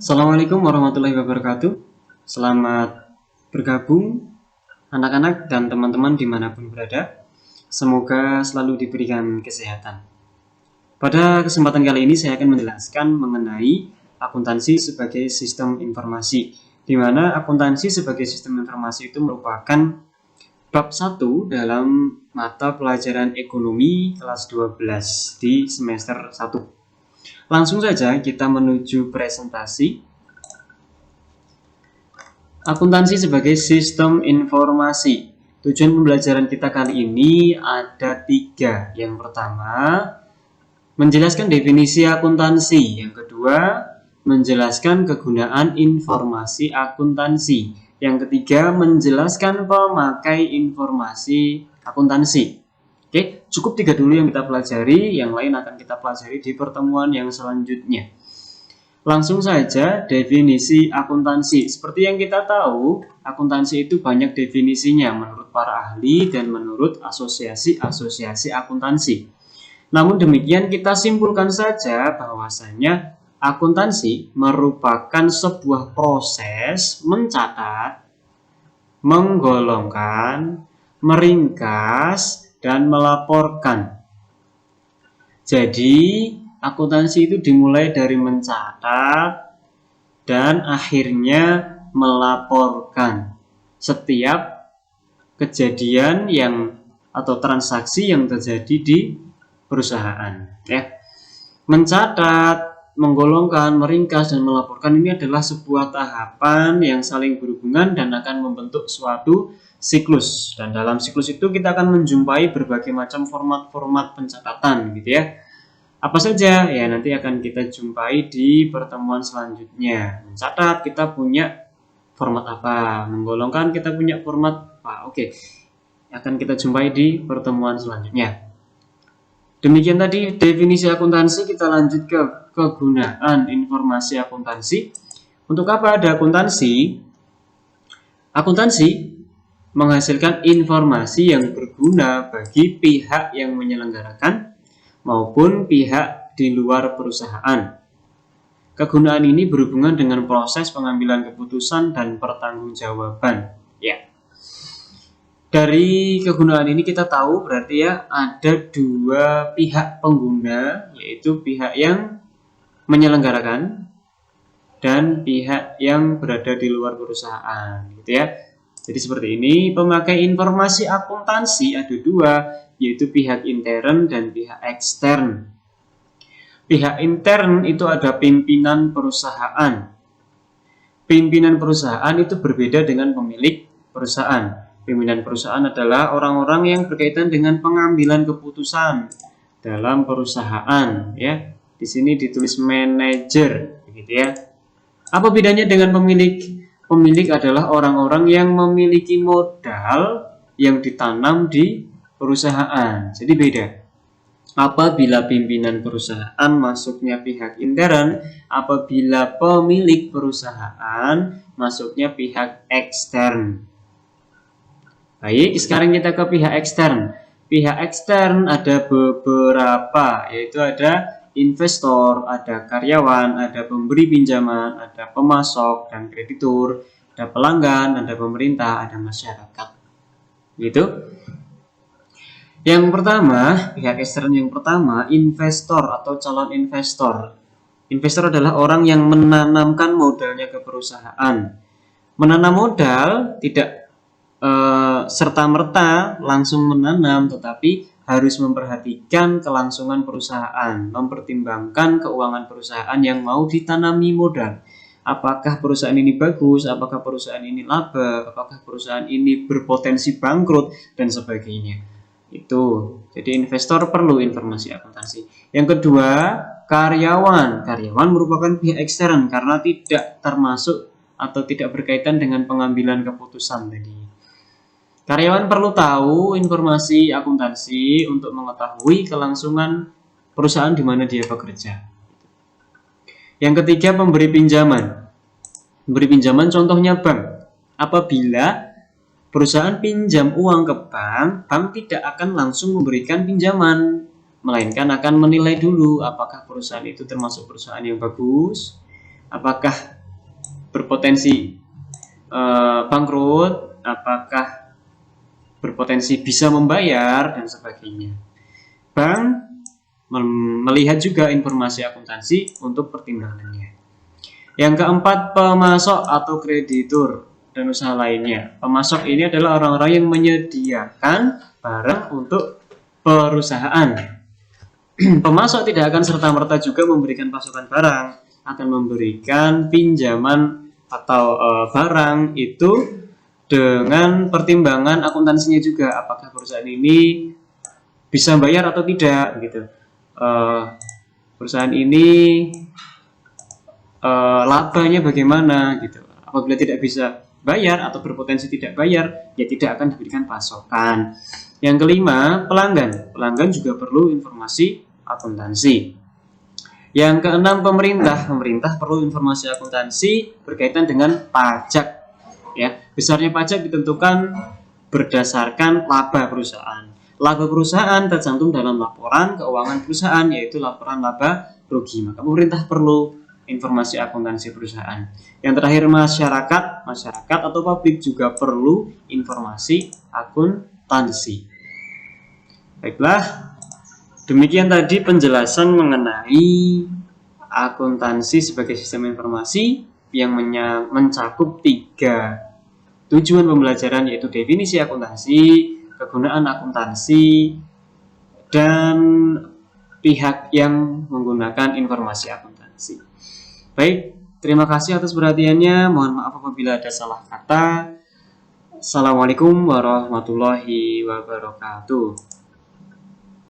Assalamualaikum warahmatullahi wabarakatuh. Selamat bergabung anak-anak dan teman-teman dimanapun berada. Semoga selalu diberikan kesehatan. Pada kesempatan kali ini saya akan menjelaskan mengenai akuntansi sebagai sistem informasi, di mana akuntansi sebagai sistem informasi itu merupakan bab 1 dalam mata pelajaran ekonomi kelas 12 di semester 1. Langsung saja kita menuju presentasi. Akuntansi sebagai sistem informasi. Tujuan pembelajaran kita kali ini ada 3. Yang pertama, menjelaskan definisi akuntansi. Yang kedua, menjelaskan kegunaan informasi akuntansi. Yang ketiga, menjelaskan pemakai informasi akuntansi. Oke, cukup 3 dulu yang kita pelajari, yang lain akan kita pelajari di pertemuan yang selanjutnya. Langsung saja definisi akuntansi. Seperti yang kita tahu, akuntansi itu banyak definisinya menurut para ahli dan menurut asosiasi-asosiasi akuntansi. Namun demikian kita simpulkan saja bahwasanya akuntansi merupakan sebuah proses mencatat, menggolongkan, meringkas, dan melaporkan. Jadi, akuntansi itu dimulai dari mencatat dan akhirnya melaporkan setiap kejadian atau transaksi yang terjadi di perusahaan. Ya. Mencatat, menggolongkan, meringkas, dan melaporkan ini adalah sebuah tahapan yang saling berhubungan dan akan membentuk suatu siklus, dan dalam siklus itu kita akan menjumpai berbagai macam format-format pencatatan gitu ya. Apa saja ya nanti akan kita jumpai di pertemuan selanjutnya. Mencatat kita punya format apa, menggolongkan kita punya format apa. Oke, akan kita jumpai di pertemuan selanjutnya. Demikian tadi definisi akuntansi. Kita lanjut ke kegunaan informasi akuntansi. Untuk apa ada akuntansi? Akuntansi menghasilkan informasi yang berguna bagi pihak yang menyelenggarakan maupun pihak di luar perusahaan. Kegunaan ini berhubungan dengan proses pengambilan keputusan dan pertanggungjawaban. Ya. Dari kegunaan ini kita tahu berarti ya ada 2 pihak pengguna, yaitu pihak yang menyelenggarakan dan pihak yang berada di luar perusahaan, gitu ya. Jadi seperti ini, pemakai informasi akuntansi ada 2, yaitu pihak intern dan pihak ekstern. Pihak intern itu ada pimpinan perusahaan. Pimpinan perusahaan itu berbeda dengan pemilik perusahaan. Pimpinan perusahaan adalah orang-orang yang berkaitan dengan pengambilan keputusan dalam perusahaan. Ya, di sini ditulis manajer, begitu ya. Apa bedanya dengan pemilik? Pemilik adalah orang-orang yang memiliki modal yang ditanam di perusahaan. Jadi beda. Apabila pimpinan perusahaan masuknya pihak intern, apabila pemilik perusahaan masuknya pihak ekstern. Baik, sekarang kita ke pihak ekstern. Pihak ekstern ada beberapa, yaitu ada investor, ada karyawan, ada pemberi pinjaman, ada pemasok dan kreditur, ada pelanggan, ada pemerintah, ada masyarakat. Gitu. Yang pertama, pihak ekstern yang pertama, investor atau calon investor. Investor adalah orang yang menanamkan modalnya ke perusahaan. Menanam modal tidak serta-merta langsung menanam, tetapi harus memperhatikan kelangsungan perusahaan, mempertimbangkan keuangan perusahaan yang mau ditanami modal. Apakah perusahaan ini bagus, apakah perusahaan ini laba, apakah perusahaan ini berpotensi bangkrut, dan sebagainya. Itu. Jadi investor perlu informasi akuntansi. Yang kedua, karyawan. Karyawan merupakan pihak ekstern karena tidak termasuk atau tidak berkaitan dengan pengambilan keputusan tadi. Karyawan perlu tahu informasi akuntansi untuk mengetahui kelangsungan perusahaan di mana dia bekerja. Yang ketiga, pemberi pinjaman. Pemberi pinjaman contohnya bank. Apabila perusahaan pinjam uang ke bank, bank tidak akan langsung memberikan pinjaman, melainkan akan menilai dulu apakah perusahaan itu termasuk perusahaan yang bagus, apakah berpotensi bangkrut, apakah berpotensi bisa membayar, dan sebagainya. Bank melihat juga informasi akuntansi untuk pertimbangannya. Yang keempat, pemasok atau kreditur dan usaha lainnya. Pemasok ini adalah orang-orang yang menyediakan barang untuk perusahaan. Pemasok tidak akan serta-merta juga memberikan pasokan barang, akan memberikan pinjaman atau barang itu dengan pertimbangan akuntansinya juga, apakah perusahaan ini bisa bayar atau tidak gitu. Perusahaan ini labanya bagaimana gitu. Apabila tidak bisa bayar atau berpotensi tidak bayar, ya tidak akan diberikan pasokan. Yang kelima, pelanggan. Pelanggan juga perlu informasi akuntansi. Yang keenam, pemerintah. Pemerintah perlu informasi akuntansi berkaitan dengan pajak. Ya, besarnya pajak ditentukan berdasarkan laba perusahaan. Laba perusahaan tercantum dalam laporan keuangan perusahaan, yaitu laporan laba rugi. Maka pemerintah perlu informasi akuntansi perusahaan. Yang terakhir, masyarakat atau publik juga perlu informasi akuntansi. Baiklah, demikian tadi penjelasan mengenai akuntansi sebagai sistem informasi yang mencakup 3 tujuan pembelajaran, yaitu definisi akuntansi, kegunaan akuntansi, dan pihak yang menggunakan informasi akuntansi. Baik, terima kasih atas perhatiannya. Mohon maaf apabila ada salah kata. Assalamualaikum warahmatullahi wabarakatuh.